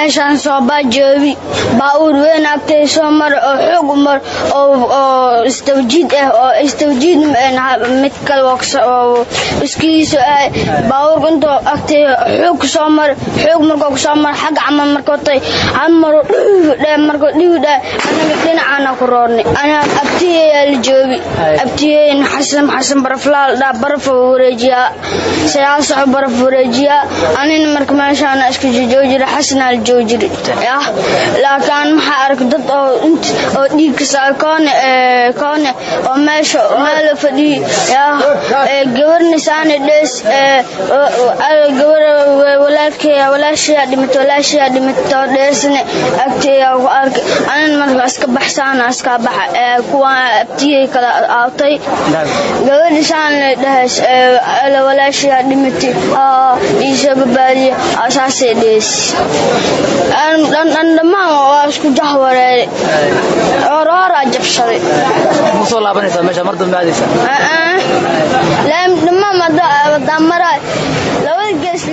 meeshaan soo baajeebi baawur weyn agtay soo mar oo xoog mar oo istawjiid mid kale oo iskiisu baawur inta agtay xoog soo mar xoog markuu soo mar xag camal markuu tay amaro markuu dhiwda anaga dhinacana ku roornay ana abtiyay la joobi abtiyay xasan baraflaal da baraf wareejiya siyaasad baraf wareejiya anina marka meeshaan isku joojira xasna la joojiri laakiin waxa arag dad oo dhiig saakoon oo meesha meel fadhi gabarna saana dhees gabar walaashiya dhimato dheesna agteeya ku ark anina marka iska baxsana iska baxa kuwa abtiyay kala aatay gabadha saana dhees walaashiya dhimati isababali asaasi dhees dhammaan waa isku jahwareey orora jabshaday soo laabanaysa meesha mar dambe aadaysa dhammaan dhammaan labada gees